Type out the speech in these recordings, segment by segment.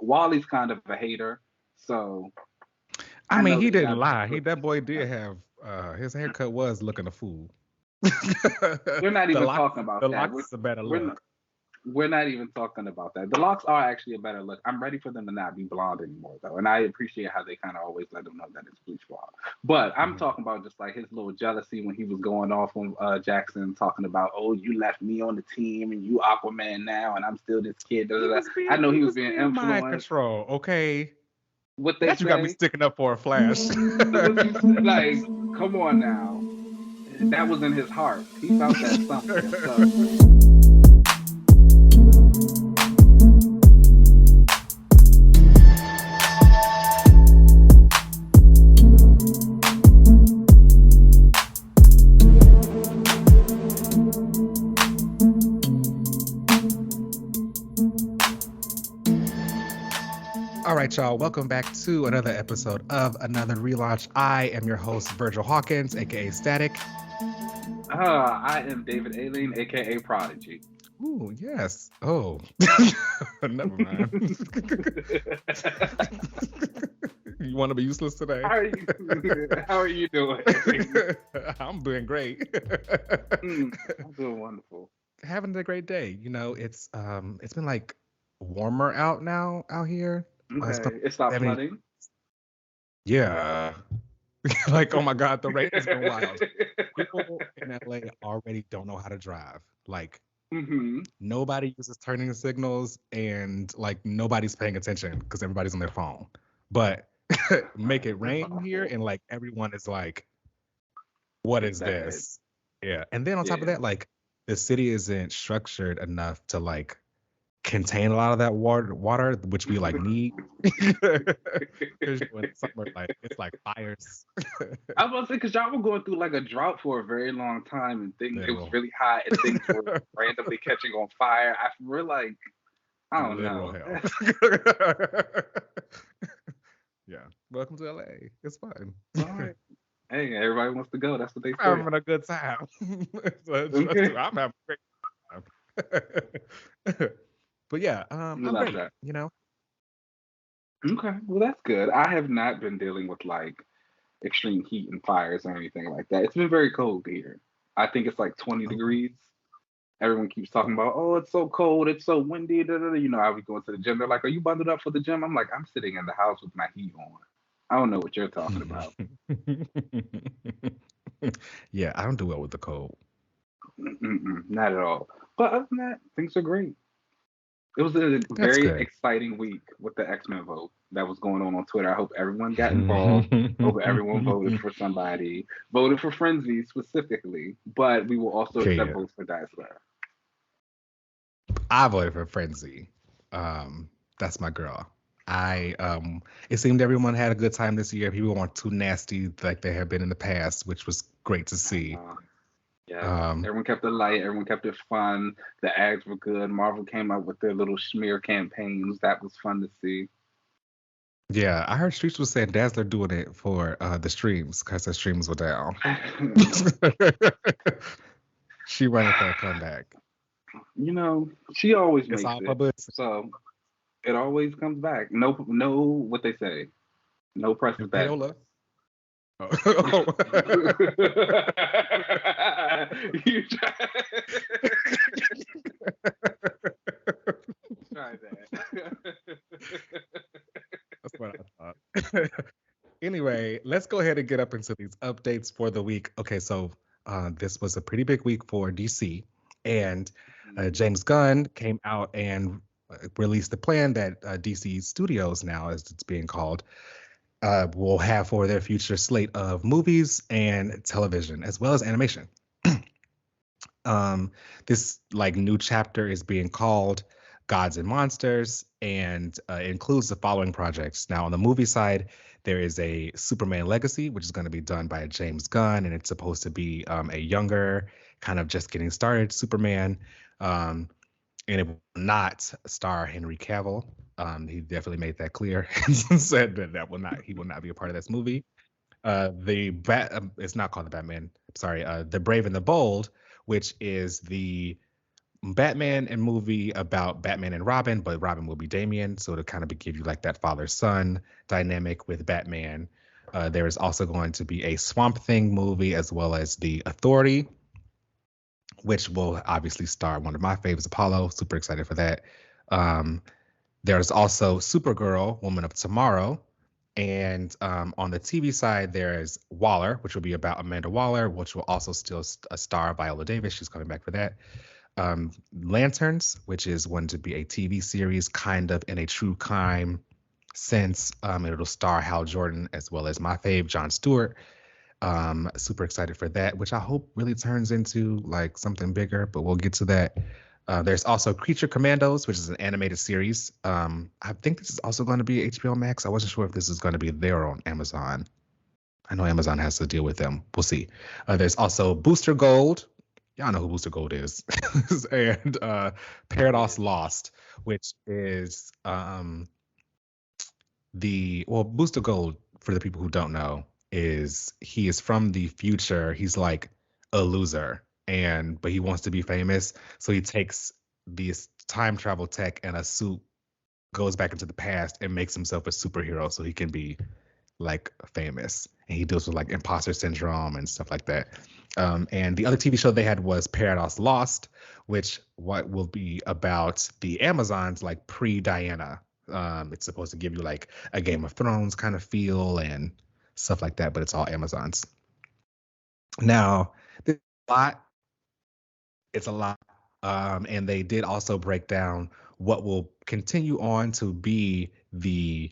Wally's kind of a hater, so I I mean, know he that didn't Shotzi lie. put That boy did that. have his haircut was looking a fool. We're not the even locks, talking about the that. locks is a better We're not, look. we're not even talking about that. The locks are actually a better look. I'm ready for them to not be blonde anymore, though, and I appreciate how they kind of always let them know that it's bleach blonde. But I'm Mhm. talking about just like his little jealousy when he was going off on Jackson, talking about, "Oh, you left me on the team, and you Aquaman now, and I'm still this kid." Da, da, da. I know He he was was being being mind influenced. control. Okay, What they that you got me say? sticking up for a Flash. What you like? Come on now. That was in his heart. He felt that somewhere. So All right, y'all. Welcome back to another episode of Another Relaunch. I am your host, Virgil Hawkins, aka Static. I am David Aileen, aka Prodigy. Ooh, yes. Oh, never mind. You want to be useless How today? are you? How are you doing? I'm doing great. I'm doing wonderful. Having a great day. It's been like warmer out now out here. It's been Okay, it stopped 70. flooding. Yeah. Like, oh my God, the rain has been wild. People in LA already don't know how to drive. Like, hmm nobody uses turning signals and like nobody's paying attention because everybody's on their phone. But make it That's rain here awful. and like everyone is like, what It's is bad. this? Yeah. And then on top of Yeah. that, like the city isn't structured enough to like contain a lot of that water which we like need. Because in summer, like it's like fires. I was about to say because y'all were going through like a drought for a very long time, and things it was Literal. really hot, and things were randomly catching on fire. We're like, I don't Literal know. hell. Yeah. Welcome to LA. It's fun. All right. Hey, everybody wants to go. That's what they I'm say. having a good time. So trust Okay. you, I'm having a great time. But yeah, We I'm love great, that. you know? Okay. Well, that's good. I have not been dealing with like extreme heat and fires or anything like that. It's been very cold here. I think it's like 20 Oh, degrees. Everyone keeps talking about, oh, it's so cold, it's so windy. Da, da, da. You know, I be going to the gym. They're like, are you bundled up for the gym? I'm like, I'm sitting in the house with my heat on. I don't know what you're talking about. yeah, I don't do well with the cold. Mm-mm, not at all. But other than that, things are great. It was a That's very good. exciting week with the X-Men vote that was going on Twitter. I hope everyone got involved. Hope everyone voted for somebody. Voted for Frenzy specifically, but we will also accept Period. votes for Dazzler. I voted for Frenzy. That's my girl. It seemed everyone had a good time this year. People weren't too nasty like they have been in the past, which was great to see. Yes, Um, everyone kept it light. Everyone kept it fun. The ads were good. Marvel came out with their little smear campaigns. That was fun to see. yeah, I heard Streets was saying Dazzler doing it for the streams because the streams were down. She running for a comeback. You know, she always It's makes all it. publicity. So it always comes back. No, no, what they say. No press is And bad Payola. press. Oh. You try, try that. That's what I thought. Anyway, let's go ahead and get up into these updates for the week. Okay, so this was a pretty big week for DC, and James Gunn came out and released the plan that DC Studios, now as it's being called, will have for their future slate of movies and television, as well as animation. Um, this like new chapter is being called Gods and Monsters, and includes the following projects. Now, on the movie side, there is a Superman Legacy, which is going to be done by James Gunn, and it's supposed to be a younger, kind of just getting started Superman, um, and it will not star Henry Cavill. He definitely made that clear and said that he will not be a part of this movie. It's not called the Batman. Sorry, the Brave and the Bold, which is the Batman and movie about Batman and Robin, but Robin will be Damian, so to kind of give you like that father-son dynamic with Batman. There is also going to be a Swamp Thing movie as well as The Authority, which will obviously star one of my favorites, Apollo. Super excited for that. There's also Supergirl, Woman of Tomorrow. And on the TV side, there's Waller, which will be about Amanda Waller, which will also still star Viola Davis. She's coming back for that. Lanterns, which is going to be a TV series kind of in a true crime sense. It'll star Hal Jordan as well as my fave, Jon Stewart. Super excited for that, which I hope really turns into like something bigger, but we'll get to that. There's also Creature Commandos, which is an animated series. I think this is also going to be HBO Max. I wasn't sure if this is going to be there on Amazon. I know Amazon has to deal with them. We'll see. There's also Booster Gold. Y'all know who Booster Gold is. And Paradise Lost, which is Booster Gold, for the people who don't know, he is from the future. He's like a loser, but he wants to be famous. So he takes this time travel tech and a suit, goes back into the past and makes himself a superhero so he can be like famous. And he deals with like imposter syndrome and stuff like that. And the other TV show they had was Paradise Lost, which will be about the Amazons like pre-Diana. It's supposed to give you like a Game of Thrones kind of feel and stuff like that, but it's all Amazons. Now, there's a lot. It's a lot. And they did also break down what will continue on to be the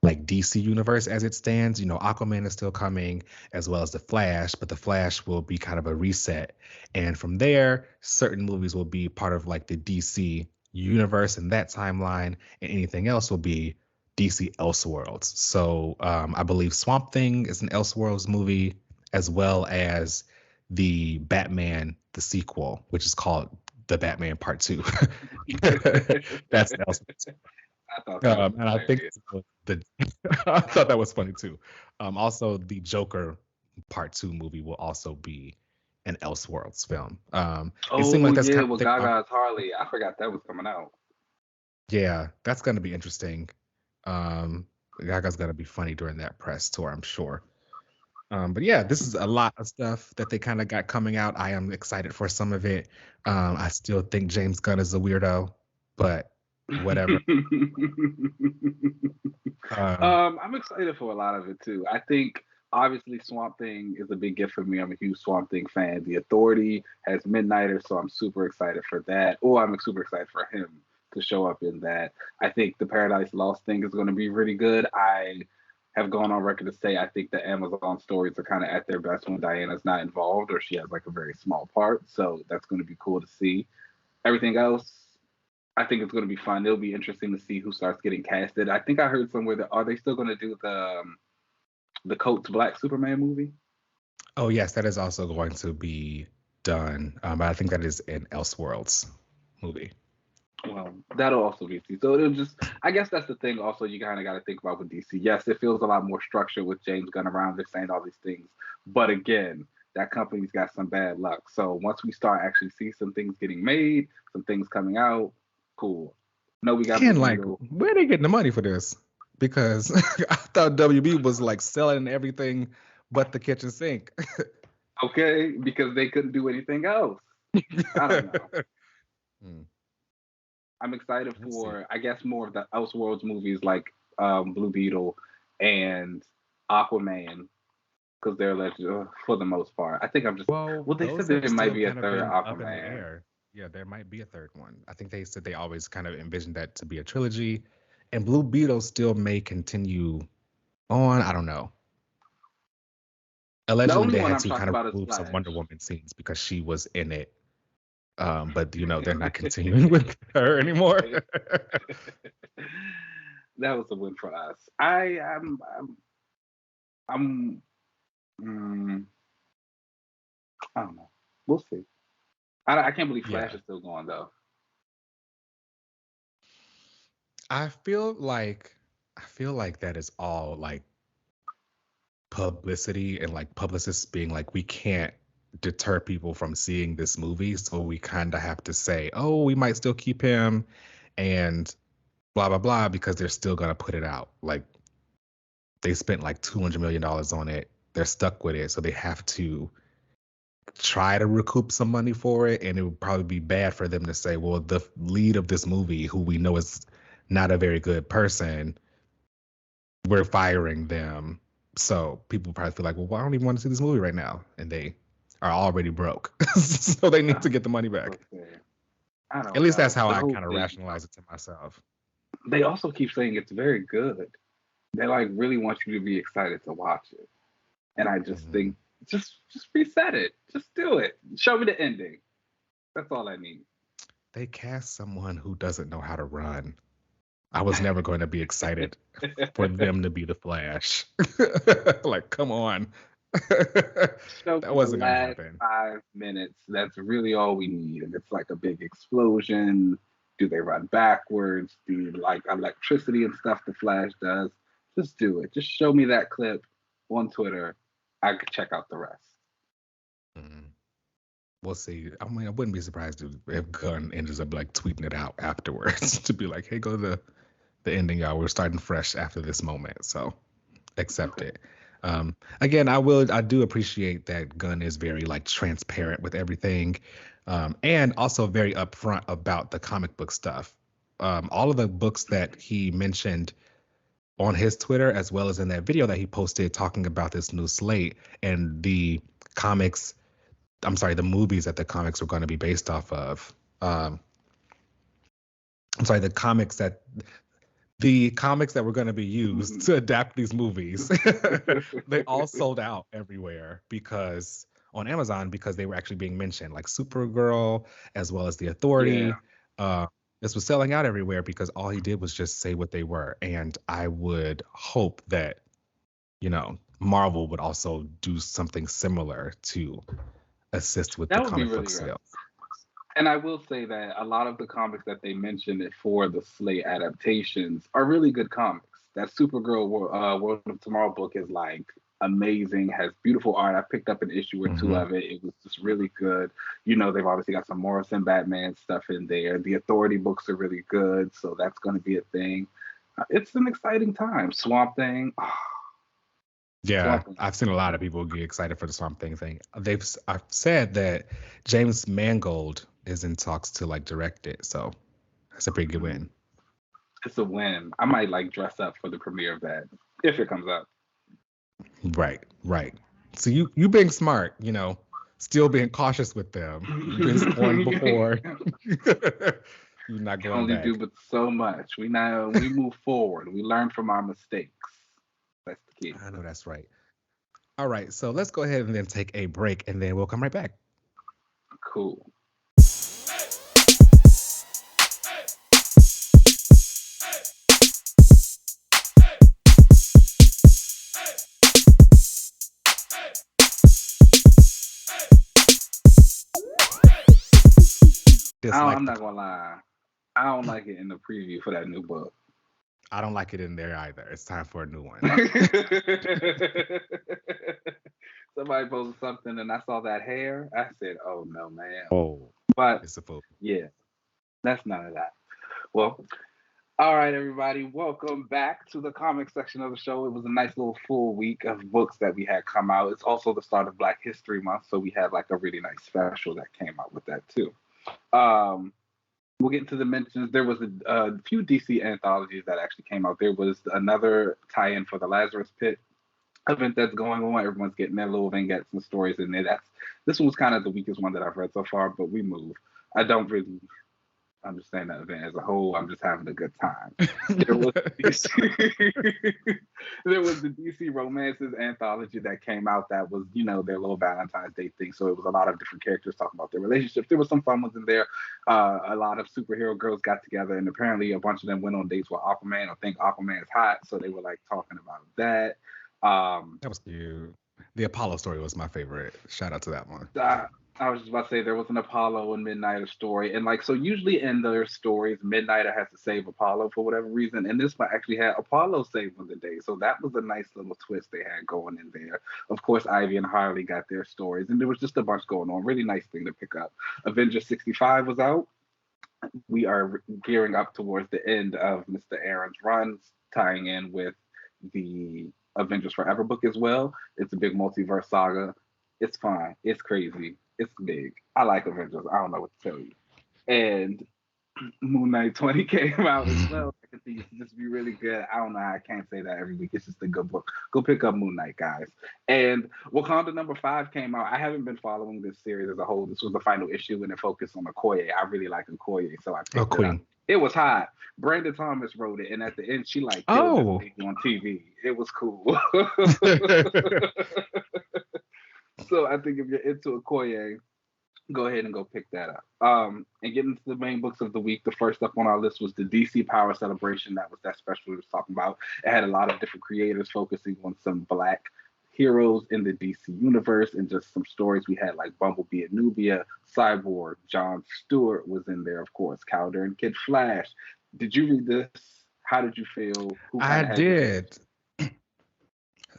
like DC universe as it stands. You know, Aquaman is still coming as well as the Flash, but the Flash will be kind of a reset. And from there, certain movies will be part of like the DC universe and that timeline, and anything else will be DC Elseworlds. So I believe Swamp Thing is an Elseworlds movie, as well as the Batman, the sequel, which is called The Batman Part 2. That's the Elseworlds. And I think I thought that was funny too. Also, the Joker Part 2 movie will also be an Elseworlds film. It seemed like that's yeah, with Gaga's Harley. I forgot that was coming out. Yeah, that's going to be interesting. Gaga's going to be funny during that press tour, I'm sure. But yeah, this is a lot of stuff that they kind of got coming out. I am excited for some of it. I still think James Gunn is a weirdo, but whatever. I'm excited for a lot of it too. I think obviously Swamp Thing is a big gift for me. I'm a huge Swamp Thing fan. The Authority has Midnighter, so I'm super excited for that. I'm super excited for him to show up in that. I think the Paradise Lost thing is going to be really good. I have gone on record to say I think the Amazon stories are kind of at their best when Diana's not involved or she has like a very small part. So that's going to be cool to see. Everything else, I think it's going to be fun. It'll be interesting to see who starts getting casted. I think I heard somewhere that are they still going to do the Coates Black Superman movie? Oh yes, that is also going to be done. But I think that is an Elseworlds movie. Well, that'll also be DC. So it'll just, I guess that's the thing. Also, you kind of got to think about with DC. Yes, it feels a lot more structured with James Gunn around there saying all these things. But again, that company's got some bad luck. So once we start actually see some things getting made, some things coming out, cool. No, we got. And like, where are they getting the money for this? Because I thought WB was like selling everything but the kitchen sink. Okay, because they couldn't do anything else. I don't know. I'm excited for, I guess, more of the Elseworlds movies like Blue Beetle and Aquaman, because they're legend for the most part. I think I'm just. Well, they said there might be a third Aquaman. Yeah, there might be a third one. I think they said they always kind of envisioned that to be a trilogy, and Blue Beetle still may continue on. I don't know. Allegedly, they had to kind of remove some Wonder Woman scenes because she was in it. But you know, they're not continuing with her anymore. That was a win for us. I don't know. We'll see. I can't believe Flash is still going though. I feel like that is all like publicity and like publicists being like, we can't deter people from seeing this movie. So we kind of have to say, oh, we might still keep him and blah, blah, blah, because they're still going to put it out. Like, they spent like $200 million on it. They're stuck with it. So they have to try to recoup some money for it. And it would probably be bad for them to say, well, the lead of this movie, who we know is not a very good person, we're firing them. So people probably feel like, well, I don't even want to see this movie right now. And they are already broke. So they need to get the money back. At least that's how I kind of rationalize it to myself. They also keep saying it's very good. They like really want you to be excited to watch it. And I just think, just reset it. Just do it. Show me the ending. That's all I need. They cast someone who doesn't know how to run. I was never going to be excited for them to be the Flash. Like, come on. That wasn't going to happen. 5 minutes. That's really all we need. And it's like a big explosion. Do they run backwards? Do you like electricity and stuff the Flash does? Just do it. Just show me that clip on Twitter. I could check out the rest. We'll see. I mean, I wouldn't be surprised if Gunn ends up like tweeting it out afterwards to be like, hey, go to the ending, y'all. We're starting fresh after this moment. So accept it. Again, I do appreciate that Gunn is very like transparent with everything. And also very upfront about the comic book stuff. All of the books that he mentioned on his Twitter, as well as in that video that he posted talking about this new slate and the movies that the comics were going to be based off of. The comics that were going to be used to adapt these movies, they all sold out everywhere on Amazon because they were actually being mentioned, like Supergirl, as well as The Authority. Yeah. This was selling out everywhere because all he did was just say what they were. And I would hope that, Marvel would also do something similar to assist with the comic book sales. And I will say that a lot of the comics that they mentioned for the Slate adaptations are really good comics. That Supergirl World of Tomorrow book is like amazing, has beautiful art. I picked up an issue or two of it. It was just really good. They've obviously got some Morrison Batman stuff in there. The Authority books are really good, so that's going to be a thing. It's an exciting time. Swamp Thing. Yeah, I've seen a lot of people get excited for the Swamp Thing thing. I've said that James Mangold is in talks to like direct it, so that's a pretty good win. It's a win. I might like dress up for the premiere of that if it comes out. Right. So you being smart, still being cautious with them. You've been scorned before. You're not going back. We only do but so much. We move forward. We learn from our mistakes. That's the key. I know that's right. All right, so let's go ahead and then take a break, and then we'll come right back. Cool. I'm not gonna lie. I don't like it in the preview for that new book. I don't like it in there either. It's time for a new one. Somebody posted something and I saw that hair. I said, oh no, man. Oh, but it's a fool. Yeah, that's none of that. Well, all right, everybody. Welcome back to the comic section of the show. It was a nice little full week of books that we had come out. It's also the start of Black History Month, so we had like a really nice special that came out with that too. We'll get into the mentions. There was a few DC anthologies that actually came out. There was another tie-in for the Lazarus Pit event that's going on. Everyone's getting their little vignettes and stories in there. This one was kind of the weakest one that I've read so far, but we move. I don't really understand that event as a whole. I'm just having a good time. There was the DC Romances anthology that came out that was, their little Valentine's Day thing. So it was a lot of different characters talking about their relationships. There was some fun ones in there. A lot of superhero girls got together, and apparently a bunch of them went on dates with Aquaman or think Aquaman is hot. So they were like talking about that. That was cute. The Apollo story was my favorite. Shout out to that one. I was just about to say there was an Apollo and Midnighter story, and like so usually in their stories, Midnighter has to save Apollo for whatever reason, and this one actually had Apollo saving the day, so that was a nice little twist they had going in there. Of course, Ivy and Harley got their stories, and there was just a bunch going on. Really nice thing to pick up. Avengers 65 was out. We are gearing up towards the end of Mr. Aaron's runs, tying in with the Avengers Forever book as well. It's a big multiverse saga. It's fine. It's crazy. It's big. I like Avengers. I don't know what to tell you. And Moon Knight 20 came out as well. I think it just be really good. I don't know. I can't say that every week. It's just a good book. Go pick up Moon Knight, guys. And Wakanda #5 came out. I haven't been following this series as a whole. This was the final issue, and it focused on Okoye. I really like Okoye, so I Oh, picked it up. Queen. It was hot. Brandon Thomas wrote it, and at the end, she like killed this Oh. lady on TV. It was cool. So I think if you're into Okoye, go ahead and go pick that up. And getting into the main books of the week, the first up on our list was the DC Power Celebration. That was that special we was talking about. It had a lot of different creators focusing on some black heroes in the DC universe and just some stories we had like Bumblebee and Nubia, Cyborg, John Stewart was in there, of course, Calder and Kid Flash. Did you read this? How did you feel? Who kind I of had your did.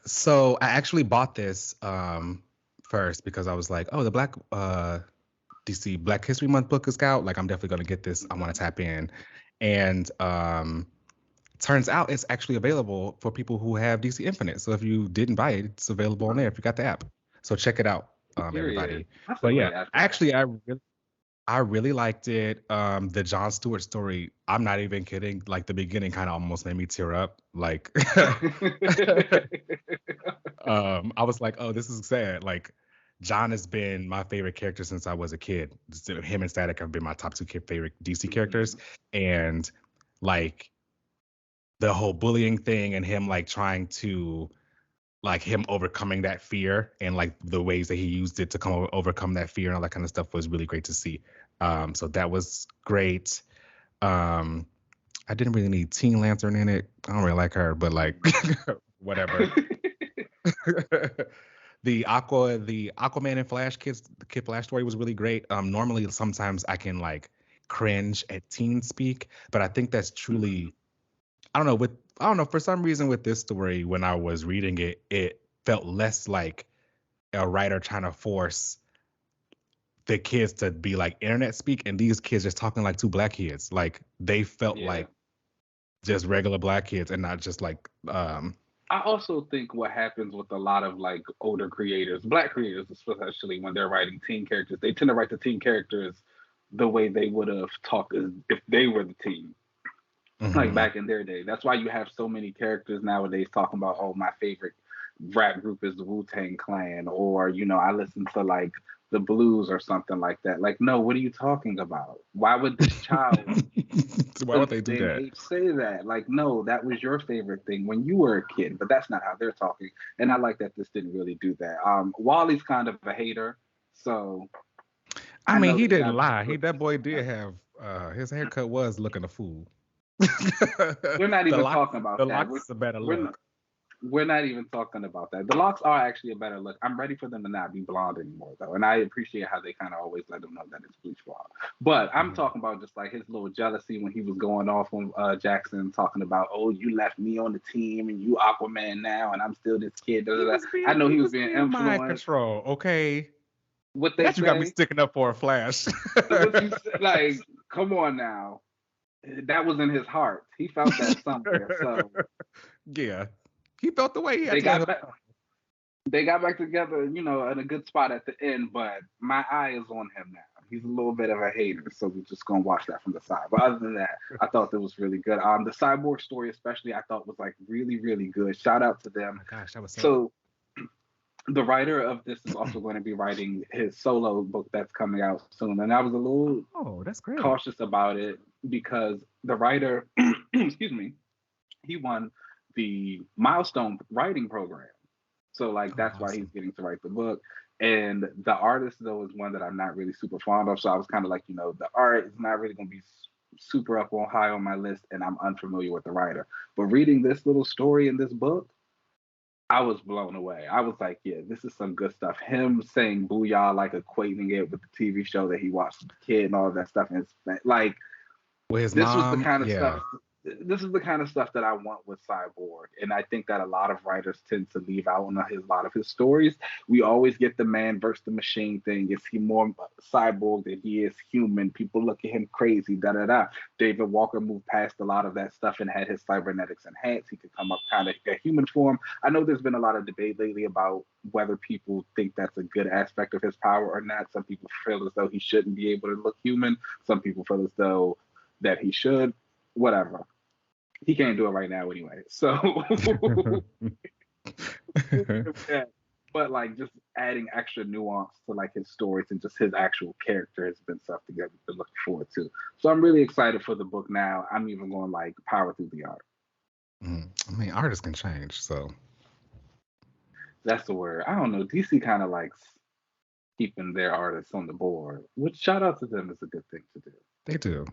So I actually bought this first because I was like, oh, the Black DC Black History Month book is out. Like, I'm definitely gonna get this. I want to tap in. And turns out it's actually available for people who have DC Infinite. So if you didn't buy it, it's available on there if you got the app. So check it out, period? everybody. That's a But great yeah, aspect. actually, I really liked it. The John Stewart story, I'm not even kidding. Like the beginning kind of almost made me tear up. Like I was like, oh, this is sad. Like John has been my favorite character since I was a kid. Him and Static have been my top two favorite DC characters. And like the whole bullying thing and him like trying to like him overcoming that fear and like the ways that he used it to overcome that fear and all that kind of stuff was really great to see. So that was great. Um, I didn't really need Teen Lantern in it. I don't really like her, but like whatever. The Aquaman and Flash the Kid Flash story was really great. Normally sometimes I can like cringe at teen speak, but I think that's truly I don't know, for some reason with this story, when I was reading it, it felt less like a writer trying to force the kids to be like internet speak and these kids just talking like two black kids. Like they felt Yeah. like just regular black kids and not just like I also think what happens with a lot of like older creators, black creators especially when they're writing teen characters, they tend to write the teen characters the way they would have talked as if they were the teen, like mhm. back in their day. That's why you have so many characters nowadays talking about, oh, my favorite rap group is the Wu-Tang Clan, or I listen to like the blues or something like that. Like, no, what are you talking about? Why would this child Why this would they do day and that? age say that? Like, no, that was your favorite thing when you were a kid, but that's not how they're talking. And I like that this didn't really do that. Wally's kind of a hater, so I I mean, know he they didn't got lie. put That this boy together. did have his haircut was looking a fool. We're not the even locks talking about the that. locks is a better We're look. we're not even talking about that. The locks are actually a better look. I'm ready for them to not be blonde anymore, though, and I appreciate how they kind of always let them know that it's bleach blonde. But I'm Mhm. talking about just like his little jealousy when he was going off on Jackson, talking about, oh, you left me on the team and you Aquaman now, and I'm still this kid. Da, da, da. I know He he was was being being mind influenced. control, okay? What they That you got me say, sticking up for a Flash. what you say, like, come on now. That was in his heart. He felt that somewhere. So Yeah. He felt the way he had they to let got him back. know. They got back together, in a good spot at the end, but my eye is on him now. He's a little bit of a hater, so we're just gonna watch that from the side. But other than that, I thought that was really good. The cyborg story, especially, I thought was like really, really good. Shout out to Oh them. my gosh, that was so good. So the writer of this is also going to be writing his solo book that's coming out soon, and I was a little Oh, that's great. cautious about it because the writer, excuse me, he won the milestone writing program. So like Oh, that's why he's awesome. getting to write the book. And the artist though is one that I'm not really super fond of. So I was kind of like, the art is not really gonna be super up on high on my list, and I'm unfamiliar with the writer. But reading this little story in this book, I was blown away. I was like, yeah, this is some good stuff. Him saying "booyah," like equating it with the TV show that he watched as a kid and all of that stuff, and it's like With his this was the mom, kind of yeah. stuff. This is the kind of stuff that I want with Cyborg, and I think that a lot of writers tend to leave out in a lot of his stories. We always get the man versus the machine thing. Is he more cyborg than he is human? People look at him crazy. Da da da. David Walker moved past a lot of that stuff and had his cybernetics enhanced. He could come up kind of a human form. I know there's been a lot of debate lately about whether people think that's a good aspect of his power or not. Some people feel as though he shouldn't be able to look human. Some people feel as though that he should. Whatever. He can't do it right now anyway. So, but like just adding extra nuance to like his stories and just his actual character has been something that we've been looking forward to. So I'm really excited for the book now. I'm even going like power through the art. I mean, artists can change, so That's the word. I don't know. DC kind of likes keeping their artists on the board, which shout out to them is a good thing to do. they do.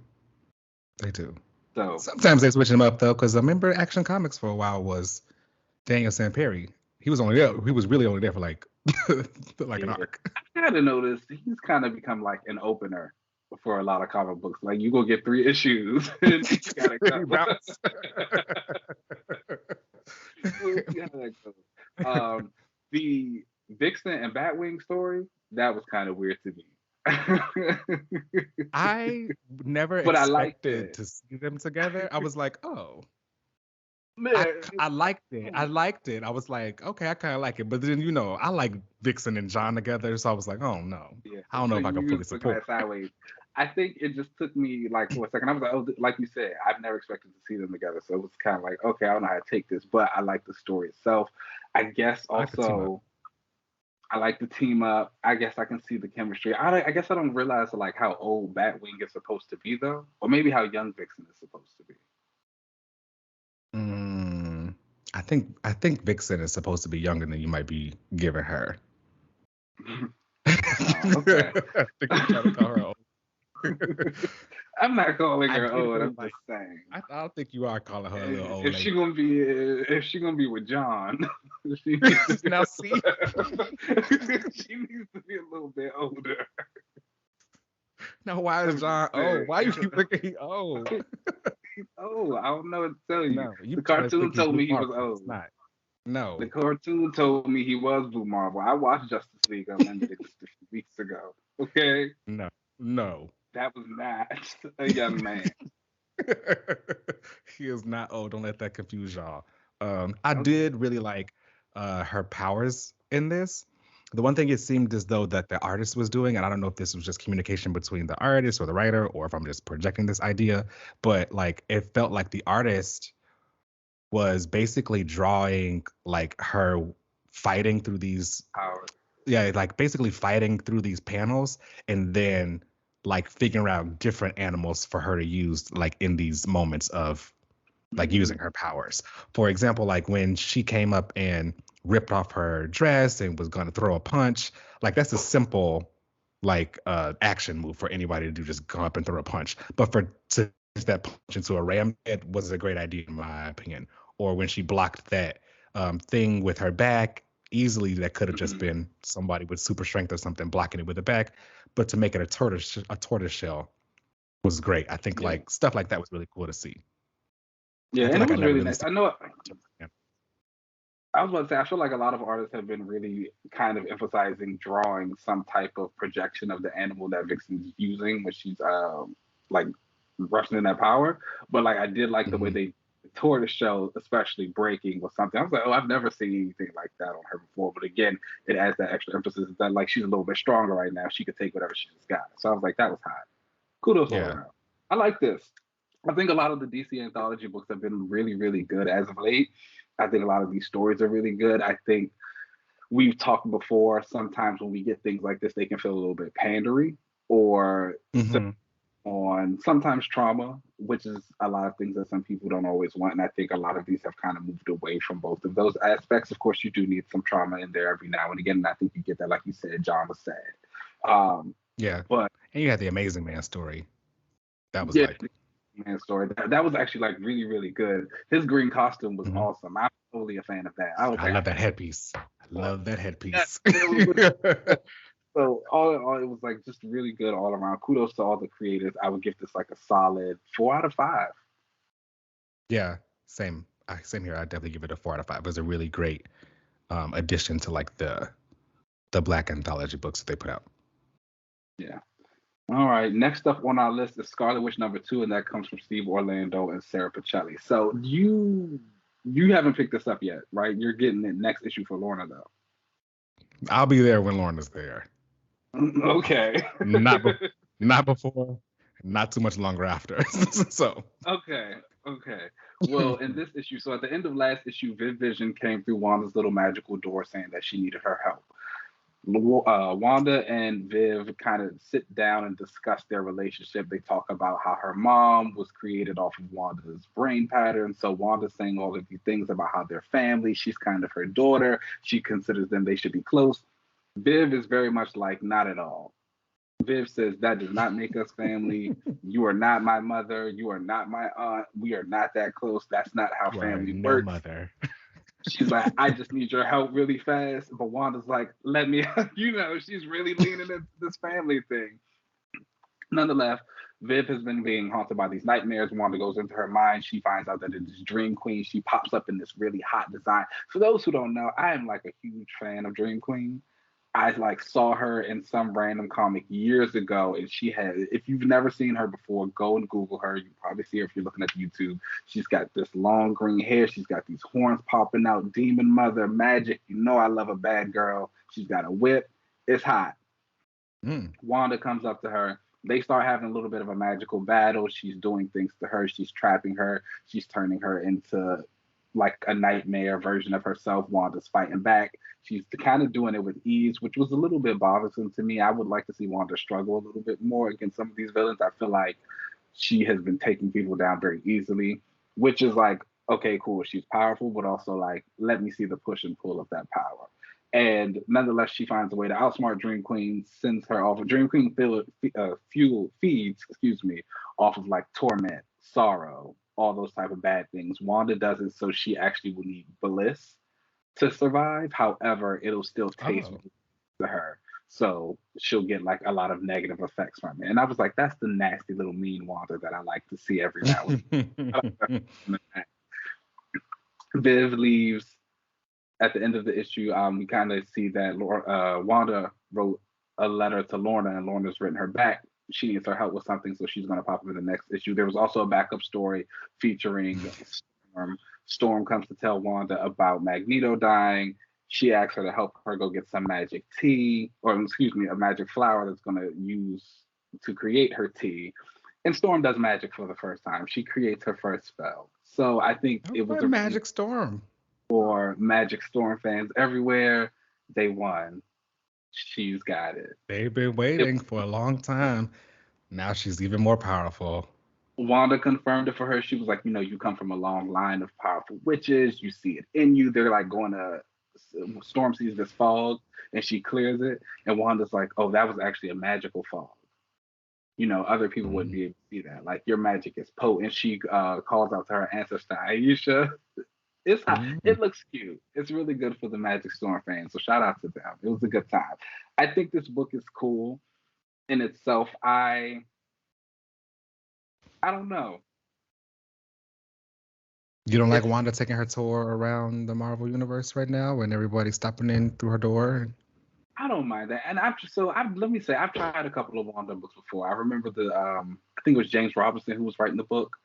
They do. So Sometimes they switch them up though, because I remember Action Comics for a while was Daniel Samperi. He was only there. He was really only there for like like an arc. I gotta notice he's kind of become like an opener for a lot of comic books. Like you go get 3 issues and you gotta go. The Vixen and Batwing story, that was kind of weird to me. I never But I liked expected it. to see them together. I was like, oh. Man, I liked it. I liked it. I was like, okay, I kind of like it. But then, you know, I like Vixen and John together. So I was like, oh, no. yeah. I don't know So if I can you fully used to look at support. it sideways. I think it just took me like for a second. I was like, oh, like you said, I've never expected to see them together. So it was kind of like, okay, I don't know how to take this, but I like the story itself. I guess I like the team up. also I like the team up. I guess I can see the chemistry. I guess I don't realize like how old Batwing is supposed to be though, or maybe how young Vixen is supposed to be. Mm, I think Vixen is supposed to be younger than you might be giving her. Okay. I think you're trying to call her old. I'm not calling I her did old. really I'm like. just saying. I don't think you are calling her a little old If lady. if she gonna be with John, she needs to be Now see, she needs to be a little bit older. now why is John old? Why you keep thinking he old? Oh, I don't know what to tell you. No, you The trying to cartoon think he's told Blue me he was Marvel. old. It's not. No, The cartoon told me he was Blue Marvel. I watched Justice League Unlimited just a few weeks ago. Okay, no. that was not a young man. He is not old. Don't let that confuse y'all. I Okay. did really like her powers in this. The one thing it seemed as though that the artist was doing, and I don't know if this was just communication between the artist or the writer, or if I'm just projecting this idea, but like it felt like the artist was basically drawing like her fighting through these, Power. like basically fighting through these panels, and then like figuring out different animals for her to use like in these moments of like using her powers. For example, like when she came up and ripped off her dress and was going to throw a punch, like that's a simple like action move for anybody to do, just go up and throw a punch. But for to use that punch into a ram, it was a great idea in my opinion. Or when she blocked that thing with her back, easily that could have just been somebody with super strength or something blocking it with the back. But to make it a tortoise shell was great. I think like stuff like that was really cool to see. Yeah, I feel and like it I was never really really nice. saw. I know. I was about to say, I feel like a lot of artists have been really kind of emphasizing drawing some type of projection of the animal that Vixen's using when she's like rushing in that power. But like I did like the way they tortoise shell, especially breaking was something. I was like, oh, I've never seen anything like that on her before. But again, it adds that extra emphasis that like she's a little bit stronger right now. She could take whatever she's got. So I was like, that was hot. Kudos all Yeah. around. I like this. I think a lot of the DC anthology books have been really, really good as of late. I think a lot of these stories are really good. I think we've talked before. Sometimes when we get things like this, they can feel a little bit pandery or on sometimes trauma, which is a lot of things that some people don't always want. And I think a lot of these have kind of moved away from both of those aspects. Of course, you do need some trauma in there every now and again. And I think you get that, like you said, John was sad. Yeah. But And you had the Amazing Man story. That was yeah, like Man story. That was actually like really, really good. His green costume was Mhm. awesome. I'm totally a fan of that. I was I like, love that headpiece. I oh, love that yeah, headpiece. it was so all in all, it was like just really good all around. Kudos to all the creators. I would give this like a solid 4 out of 5. Yeah, same. Same here. I definitely give it a 4 out of 5. It was a really great addition to like the Black anthology books that they put out. Yeah. All right. Next up on our list is Scarlet Witch #2, and that comes from Steve Orlando and Sara Pichelli. So you haven't picked this up yet, right? You're getting the next issue for Lorna though. I'll be there when Lorna's there. Okay. Not be- not before, not too much longer after. So Okay. Okay. Well, in this issue, so at the end of last issue, Viv Vision came through Wanda's little magical door saying that she needed her help. Wanda and Viv kind of sit down and discuss their relationship. They talk about how her mom was created off of Wanda's brain pattern. So Wanda's saying all of these things about how they're family. She's kind of her daughter. She considers them they should be close. Viv is very much like, not at all. Viv says that does not make us family. You are not my mother. You are not my aunt. We are not that close. That's not how you are family no works. mother. She's like, I just need your help really fast. But Wanda's like, let me, she's really leaning into this family thing. Nonetheless, Viv has been being haunted by these nightmares. Wanda goes into her mind. She finds out that it is Dream Queen. She pops up in this really hot design. For those who don't know, I am like a huge fan of Dream Queen. I like saw her in some random comic years ago, and she had. If you've never seen her before, go and Google her. You probably see her if you're looking at YouTube. She's got this long green hair. She's got these horns popping out. Demon mother, magic. You know I love a bad girl. She's got a whip. It's hot. Mm. Wanda comes up to her. They start having a little bit of a magical battle. She's doing things to her. She's trapping her. She's turning her into like a nightmare version of herself. Wanda's fighting back. She's kind of doing it with ease, which was a little bit bothersome to me. I would like to see Wanda struggle a little bit more against some of these villains. I feel like she has been taking people down very easily, which is like, okay, cool. She's powerful, but also like, let me see the push and pull of that power. And nonetheless, she finds a way to outsmart Dream Queen, sends her off. Dream Queen feeds, excuse me, off of like torment, sorrow, all those type of bad things. Wanda does it so she actually will need bliss to survive. However, it'll still taste Oh. to her. So she'll get like a lot of negative effects from it. And I was like, that's the nasty little mean Wanda that I like to see every now and then. Viv leaves at the end of the issue. We kind of see that Wanda wrote a letter to Lorna, and Lorna's written her back. She needs her help with something, so she's going to pop up in the next issue. There was also a backup story featuring Storm. Storm comes to tell Wanda about Magneto dying. She asks her to help her go get some magic tea, or excuse me, a magic flower that's going to use to create her tea. And Storm does magic for the first time. She creates her first spell. So I think All it was right, a really Magic Storm. for Magic Storm fans everywhere. They won. She's got it. They've been it waiting for a long time. Now she's even more powerful. Wanda confirmed it for her. She was like, you come from a long line of powerful witches. You see it in you. They're like going to Storm sees this fog and she clears it. And Wanda's like, oh, that was actually a magical fog. Other people wouldn't Mm. be able to see that. Like your magic is potent. She calls out to her ancestor Aisha. It's hot. Mm. It looks cute. It's really good for the Magic Storm fans. So shout out to them. It was a good time. I think this book is cool in itself. I don't know. You don't like It's Wanda taking her tour around the Marvel universe right now when everybody's stopping in through her door? I don't mind that. And let me say I've tried a couple of Wanda books before. I remember I think it was James Robinson who was writing the book.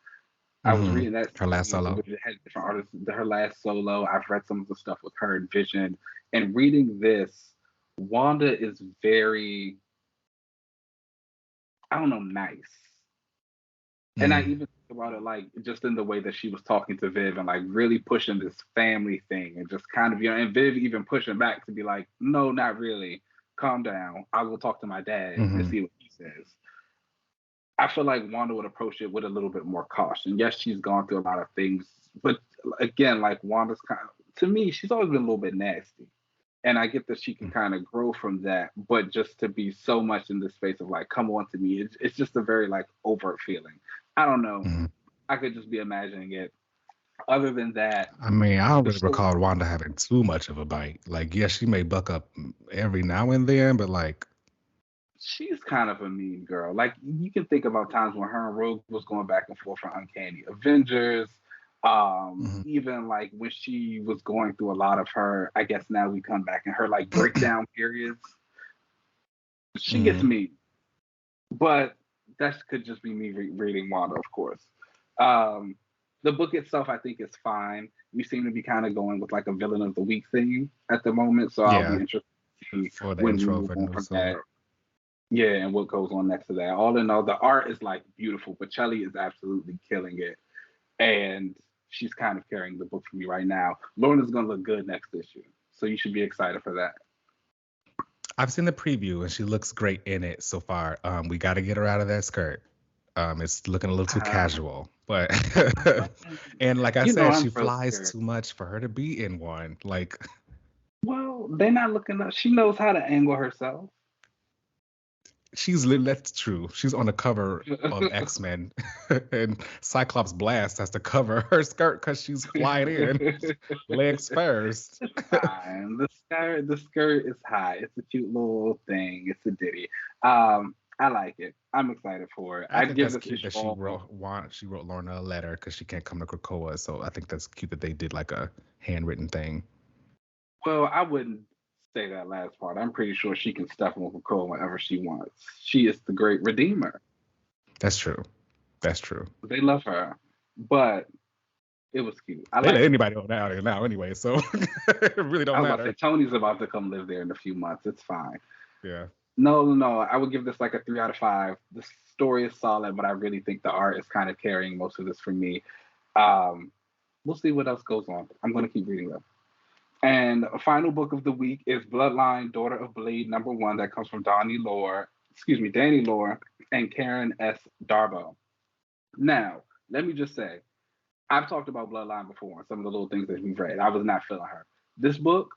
I was Mm-hmm. reading that Her last solo. it had different artists. Her last solo. I've read some of the stuff with her and Vision. And reading this, Wanda is very, I don't know, nice. And I Mm. even think about it like just in the way that she was talking to Viv and like really pushing this family thing and just kind of, and Viv even pushing back to be like, no, not really. Calm down. I will talk to my dad and Mm-hmm. see what he says. I feel like Wanda would approach it with a little bit more caution. Yes, she's gone through a lot of things, but again, like Wanda's kind of, to me, she's always been a little bit nasty. And I get that she can kind of grow from that, but just to be so much in the space of like, come on to me, it's just a very like overt feeling. I don't know. Mhm. I could just be imagining it. Other than that, I mean, I don't the really story, recall Wanda having too much of a bite. Like, yeah, she may buck up every now and then, but like, she's kind of a mean girl. Like you can think about times when her and Rogue was going back and forth for Uncanny Avengers. mhm. Even like when she was going through a lot of her, I guess now we come back in her like breakdown periods. She gets Mhm. mean, but that could just be me reading Wanda, of course. Um, the book itself, I think, is fine. We seem to be kind of going with like a villain of the week theme at the moment, so I'll be Yeah, interested to see for the when we intro move for on new from that. sword. Yeah, and what goes on next to that. All in all, the art is like beautiful. Pichelli is absolutely killing it, and she's kind of carrying the book for me right now. Lorna's gonna look good next issue, so you should be excited for that. I've seen the preview and she looks great in it so far. We got to get her out of that skirt. It's looking a little too Uh, casual, but and like I you know, said, I'm she pro flies skirt. too much for her to be in one. Like Well, they're not looking up. She knows how to angle herself. that's true. She's on the cover of X-Men, and Cyclops Blast has to cover her skirt because she's flying in legs first. It's fine. The skirt is high. It's a cute little thing. It's a ditty. I like it. I'm excited for it. I I'd think give that's this cute issue that all. she wrote Lorna a letter because she can't come to Krakoa. So I think that's cute that they did like a handwritten thing. Well, I wouldn't say that last part. I'm pretty sure she can step on Cole whenever she wants. She is the great redeemer. That's true. That's true. They love her, but it was cute. I They let like it. anybody go down there now anyway, so it really I don't was about to say matter. Tony's about to come live there in a few months. It's fine. Yeah. No, no, no. I would give this like a 3 out of 5. The story is solid, but I really think the art is kind of carrying most of this for me. Um, we'll see what else goes on. I'm going to keep reading them. And a final book of the week is Bloodline, Daughter of Blade, #1, that comes from Danny Lore, and Karen S. Darboe. Now, let me just say, I've talked about Bloodline before and some of the little things that we've read. I was not feeling her. This book,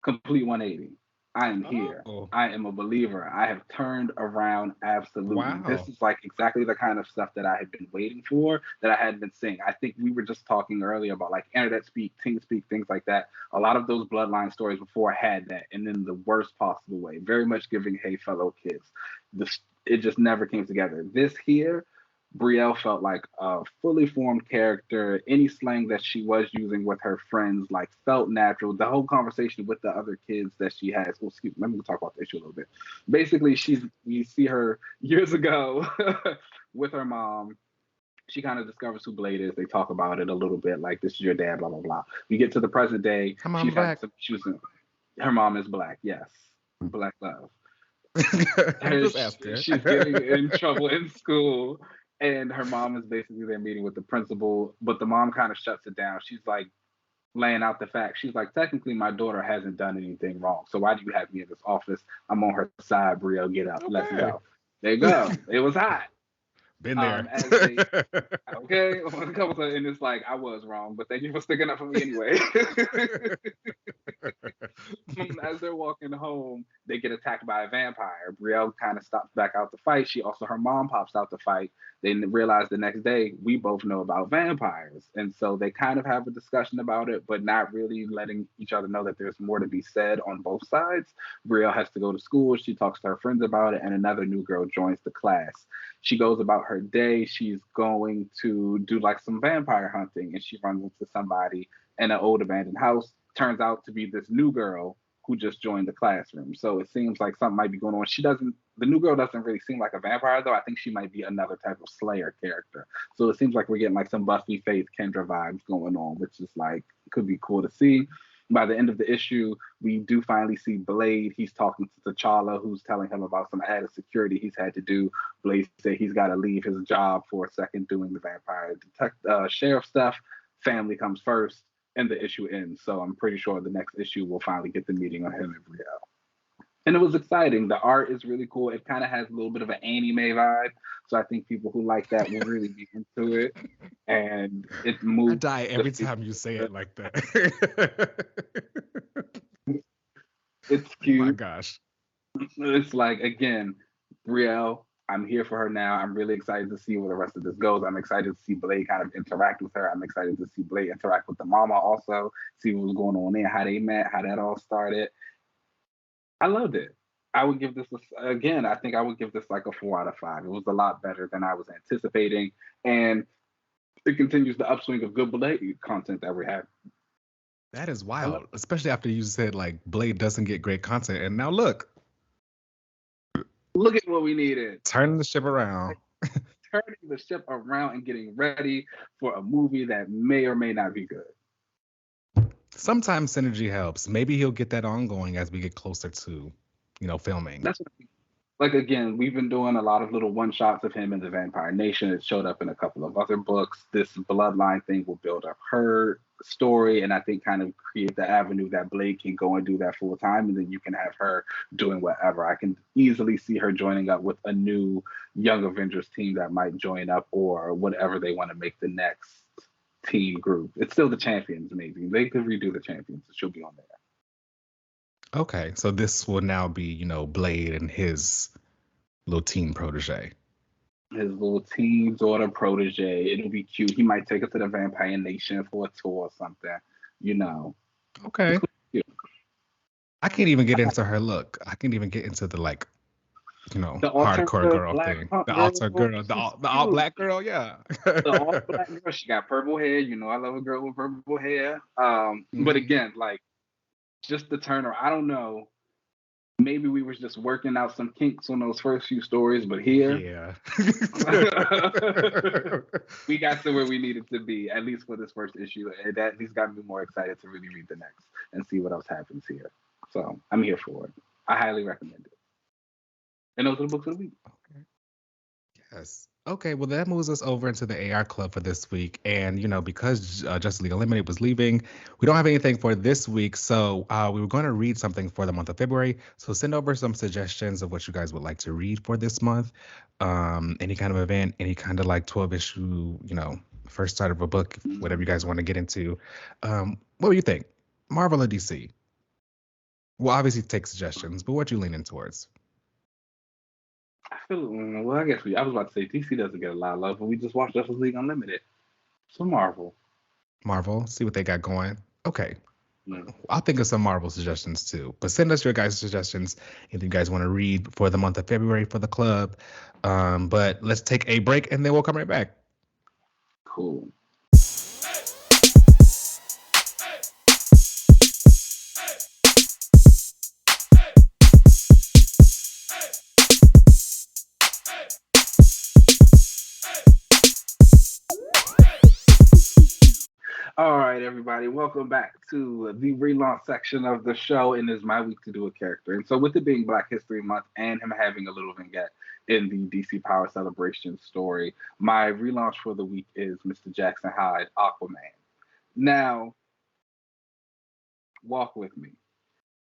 complete 180. I am here. Oh, I am a believer. I have turned around absolutely. This wow. is like exactly the kind of stuff that I had been waiting for, that I hadn't been seeing. I think we were just talking earlier about like internet speak, team speak, things like that. A lot of those bloodline stories before had that, and in the worst possible way. Very much giving, hey, fellow kids. This it just never came together. This here, Brielle felt like a fully formed character. Any slang that she was using with her friends like felt natural. The whole conversation with the other kids that she has. Well, excuse me, let me talk about the issue a little bit. Basically, we see her years ago with her mom. She kind of discovers who Blade is. They talk about it a little bit, like this is your dad, blah blah blah. We get to the present day. Come on She's having back. some issues. Her mom is black. Yes, black love. I'm just asking. She's getting in trouble in school, and her mom is basically there meeting with the principal, but the mom kind of shuts it down. She's like laying out the facts. She's like, technically, my daughter hasn't done anything wrong, so why do you have me in this office? I'm on her side, Brielle. Get up, let's Okay. go. There you go. It was hot. Been there. As they Okay, on a couple of, and it's like I was wrong, but thank you for sticking up for me anyway. As they're walking home, they get attacked by a vampire. Brielle kind of stops back out the fight. Her mom pops out the fight. They realize the next day we both know about vampires, and so they kind of have a discussion about it, but not really letting each other know that there's more to be said on both sides. Brielle has to go to school. She talks to her friends about it, and another new girl joins the class. She goes about her day. She's going to do like some vampire hunting, and she runs into somebody in an old abandoned house. Turns out to be this new girl who just joined the classroom. So it seems like something might be going on. The new girl doesn't really seem like a vampire though. I think she might be another type of Slayer character. So it seems like we're getting like some Buffy, Faith, Kendra vibes going on, which is like, could be cool to see. By the end of the issue, we do finally see Blade. He's talking to T'Challa, who's telling him about some added security he's had to do. Blade said he's got to leave his job for a second doing the sheriff stuff. Family comes first, and the issue ends. So I'm pretty sure the next issue will finally get the meeting on him and Brielle. And it was exciting. The art is really cool. It kind of has a little bit of an anime vibe. So I think people who like that will really be into it. And it I moves die the every pace. time you say it like that. It's Oh my cute. gosh. It's like, again, Brielle, I'm here for her now. I'm really excited to see where the rest of this goes. I'm excited to see Blade kind of interact with her. I'm excited to see Blade interact with the mama also, see what was going on there, how they met, how that all started. I loved it. I would give this again. I think I would give this like a 4 out of 5. It was a lot better than I was anticipating, and it continues the upswing of good Blade content that we have. That is I love wild, especially after you said like Blade doesn't get great content, and now look, Look at what we needed. turning the ship around. Turning the ship around and getting ready for a movie that may or may not be good. Sometimes synergy helps. Maybe he'll get that ongoing as we get closer to, filming. That's what like again, we've been doing a lot of little one shots of him in the Vampire Nation. It showed up in a couple of other books. This Bloodline thing will build up her story, and I think kind of create the avenue that Blade can go and do that full time, and then you can have her doing whatever. I can easily see her joining up with a new Young Avengers team that might join up, or whatever they want to make the next team group. It's still the Champions, maybe they could redo the Champions. She'll be on there. Okay, so this will now be, Blade and his little teen protege. His little teen daughter protege. It'll be cute. He might take her to the Vampire Nation for a tour or something. You know. Okay. Cute. I can't even get into her look. I can't even get into the The hardcore girl black thing. punk The girl. altar girl, the all black girl, yeah. The all black girl. She got purple hair. You know, I love a girl with purple hair. But again, like just the turner. I don't know. Maybe we were just working out some kinks on those first few stories, but here, Yeah. we got to where we needed to be, at least for this first issue. And that at least got me more excited to really read the next and see what else happens here. So I'm here for it. I highly recommend it. And those are the books of the week. Okay. Yes. Okay, well, that moves us over into the AR Club for this week. And, because Justice League Unlimited was leaving, we don't have anything for this week. So we were going to read something for the month of February. So send over some suggestions of what you guys would like to read for this month. Any kind of event, any kind of like 12-issue, first start of a book, whatever you guys want to get into. What do you think? Marvel or DC? We'll obviously take suggestions, but what you leaning towards? I feel well. I guess I was about to say DC doesn't get a lot of love, but we just watched Justice League Unlimited. So Marvel. Marvel, see what they got going. Okay. Yeah. I'll think of some Marvel suggestions too. But send us your guys' suggestions if you guys want to read for the month of February for the club. But let's take a break and then we'll come right back. Cool. All right, everybody, welcome back to the relaunch section of the show, and it's my week to do a character. And so, with it being Black History Month and him having a little vignette in the DC Power Celebration story, my relaunch for the week is Mr. Jackson Hyde, Aquaman. Now, walk with me.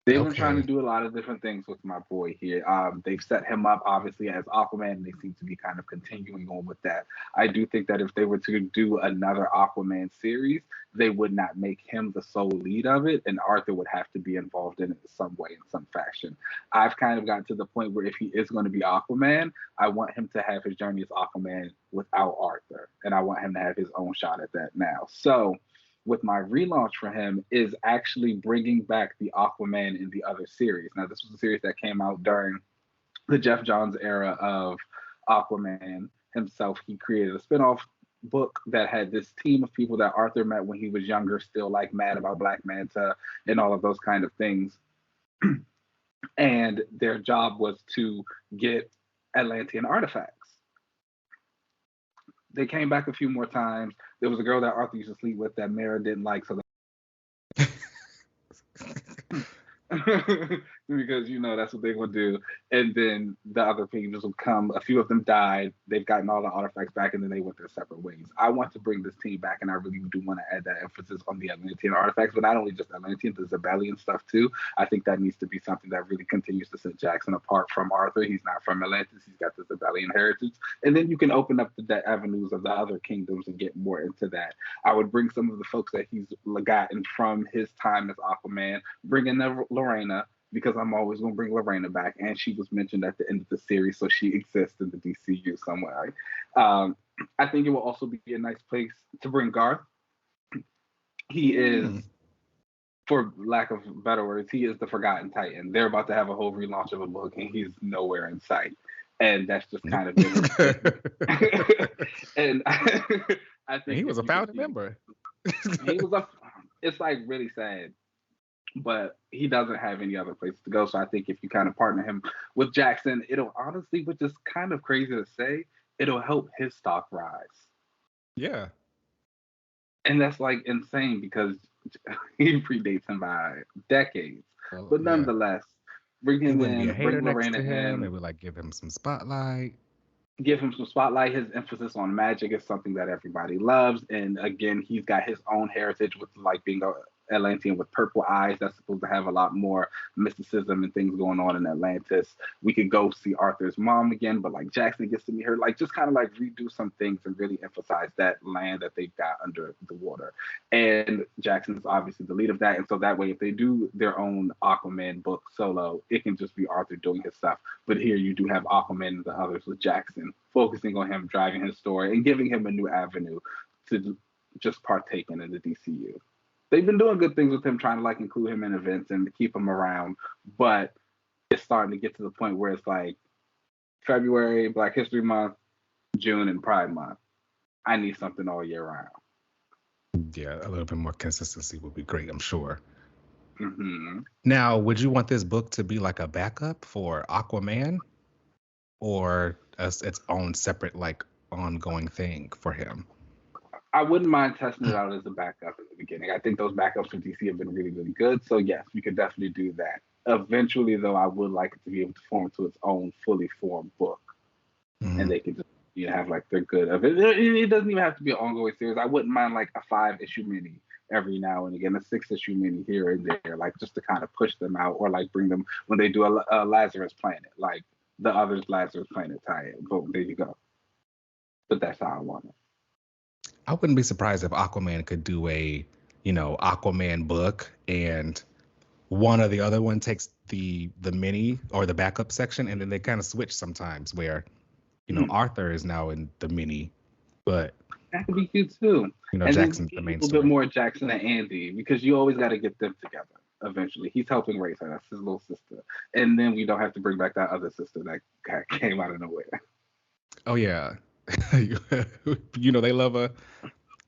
They've been trying to do a lot of different things with my boy here. They've set him up, obviously, as Aquaman, and they seem to be kind of continuing on with that. I do think that if they were to do another Aquaman series, they would not make him the sole lead of it, and Arthur would have to be involved in it in some way, in some fashion. I've kind of gotten to the point where if he is going to be Aquaman, I want him to have his journey as Aquaman without Arthur, and I want him to have his own shot at that now. So, with my relaunch for him is actually bringing back the Aquaman in the other series. Now, this was a series that came out during the Jeff Johns era of Aquaman himself. He created a spinoff book that had this team of people that Arthur met when he was younger, still like mad about Black Manta and all of those kind of things. And their job was to get Atlantean artifacts. They came back a few more times. There was a girl that Arthur used to sleep with that Mara didn't like, so because that's what they would do. And then the other pages would come. A few of them died. They've gotten all the artifacts back, and then they went their separate ways. I want to bring this team back, and I really do want to add that emphasis on the Atlantean artifacts, but not only just Atlantean, the Zabellian stuff too. I think that needs to be something that really continues to set Jackson apart from Arthur. He's not from Atlantis. He's got the Zabellian heritage. And then you can open up the avenues of the other kingdoms and get more into that. I would bring some of the folks that he's gotten from his time as Aquaman, bring in Lorena, because I'm always going to bring Lorena back, and she was mentioned at the end of the series, so she exists in the DCU somewhere. I think it will also be a nice place to bring Garth. He is, for lack of better words, he is the Forgotten Titan. They're about to have a whole relaunch of a book, and he's nowhere in sight. And that's just kind of been and I think he was a founding member. He was a. It's like really sad, but he doesn't have any other place to go. So I think if you kind of partner him with Jackson, it'll honestly, which is kind of crazy to say, it'll help his stock rise. Yeah. And that's like insane because he predates him by decades. But nonetheless, bring him in, bring Lorena in. It would like give him some spotlight. Give him some spotlight. His emphasis on magic is something that everybody loves. And again, he's got his own heritage with like being a Atlantean with purple eyes. That's supposed to have a lot more mysticism and things going on in Atlantis. We could go see Arthur's mom again, but like Jackson gets to meet her, like just kind of like redo some things and really emphasize that land that they've got under the water. And Jackson's obviously the lead of that. And so that way, if they do their own Aquaman book solo, it can just be Arthur doing his stuff. But here you do have Aquaman and the others with Jackson focusing on him, driving his story, and giving him a new avenue to just partake in the DCU. They've been doing good things with him, trying to like include him in events and keep him around, but it's starting to get to the point where it's like February, Black History Month, June, and Pride Month. I need something all year round. Yeah, a little bit more consistency would be great, I'm sure. Mm-hmm. Now, would you want this book to be like a backup for Aquaman, or its own separate like ongoing thing for him? I wouldn't mind testing it out as a backup in the beginning. I think those backups for DC have been really, really good. So yes, we could definitely do that. Eventually, though, I would like it to be able to form to its own fully formed book, and they can just have like they're good. It doesn't even have to be an ongoing series. I wouldn't mind like a 5-issue mini every now and again, a 6-issue mini here and there, like just to kind of push them out, or like bring them when they do a Lazarus Planet, like the others Lazarus Planet tie-in. Boom, there you go. But that's how I want it. I wouldn't be surprised if Aquaman could do a, Aquaman book, and one or the other one takes the mini or the backup section, and then they kind of switch sometimes where, Arthur is now in the mini, but that could be cute too. And Jackson's the main story. A little bit more Jackson and Andy, because you always got to get them together eventually. He's helping raise her. That's his little sister. And then we don't have to bring back that other sister that came out of nowhere. Oh, yeah. They love a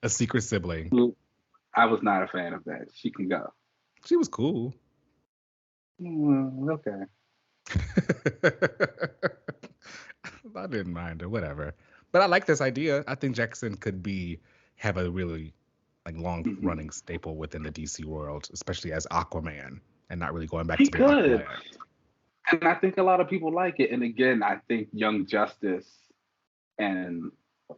secret sibling. I was not a fan of that. She can go. She was cool. Okay. I didn't mind her, whatever. But I like this idea. I think Jackson could have a really like long running staple within the DC world, especially as Aquaman, and not really going back to being Aquaman. And I think a lot of people like it. And again, I think Young Justice and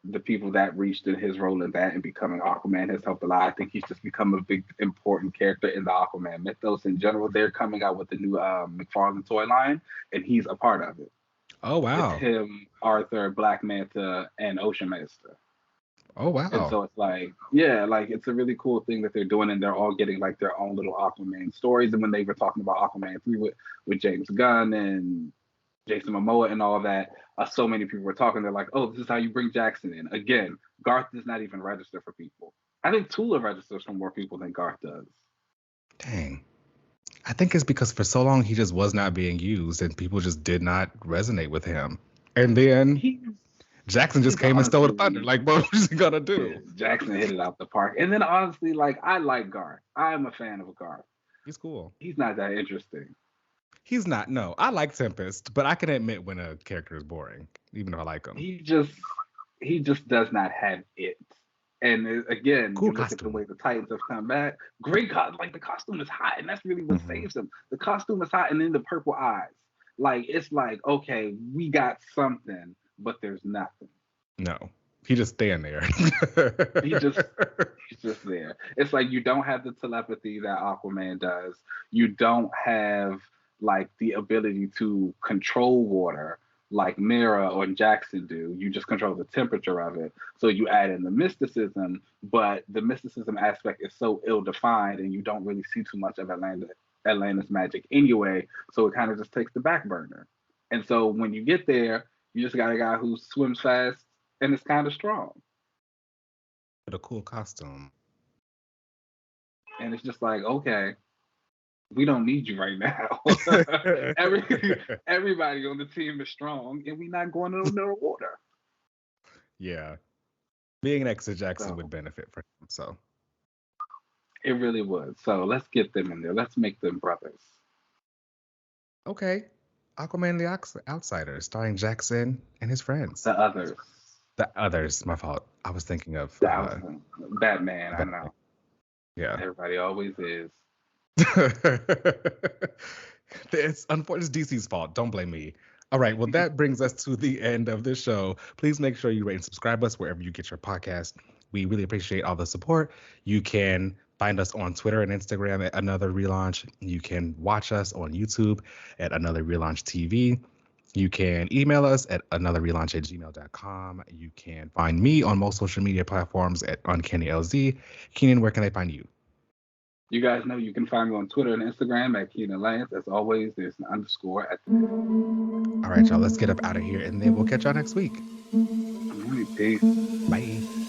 the people that reached in his role in that and becoming Aquaman has helped a lot. I think he's just become a big, important character in the Aquaman mythos in general. They're coming out with the new McFarlane toy line, and he's a part of it. Oh, wow. It's him, Arthur, Black Manta, and Ocean Master. Oh, wow. And so it's like, yeah, like it's a really cool thing that they're doing, and they're all getting like their own little Aquaman stories. And when they were talking about Aquaman 3 with James Gunn and Jason Momoa and all that, so many people were talking. They're like, oh, this is how you bring Jackson in. Again, Garth does not even register for people. I think Tula registers for more people than Garth does. Dang. I think it's because for so long he just was not being used, and people just did not resonate with him. And then Jackson just came and stole the thunder. Like, what was he gonna do? Jackson hit it out the park. And then honestly, like, I like Garth. I am a fan of Garth. He's cool. He's not that interesting. He's not. No, I like Tempest, but I can admit when a character is boring, even if I like him. He just does not have it. And again, cool, you look at the way the Titans have come back. Great costume. Like the costume is hot, and that's really what saves him. The costume is hot, and then the purple eyes. Like it's like, okay, we got something, but there's nothing. No. He just stand there. he's just there. It's like you don't have the telepathy that Aquaman does. You don't have like the ability to control water like Mira or Jackson do. You just control the temperature of it. So you add in the mysticism, but the mysticism aspect is so ill-defined, and you don't really see too much of Atlantis magic anyway, so it kind of just takes the back burner. And so when you get there, you just got a guy who swims fast and is kind of strong. With a cool costume. And it's just like, okay, we don't need you right now. Everybody on the team is strong, and we're not going to no water. Yeah. Being next to Jackson would benefit for him, so. It really would. So let's get them in there. Let's make them brothers. Okay. Aquaman the Outsider, starring Jackson and his friends. The Others. The Others, my fault. I was thinking of Batman, I know. Yeah. Everybody always is. It's unfortunately DC's fault. Don't blame me. All right. Well, that brings us to the end of this show. Please make sure you rate and subscribe us wherever you get your podcast. We really appreciate all the support. You can find us on Twitter and Instagram at Another Relaunch. You can watch us on YouTube at Another Relaunch TV. You can email us at anotherrelaunch@gmail.com. You can find me on most social media platforms at UncannyLZ. Keenan, where can I find you? You guys know you can find me on Twitter and Instagram at Keenan Lance. As always, there's an underscore at the end. All right, y'all, let's get up out of here, and then we'll catch y'all next week. All right, peace. Bye.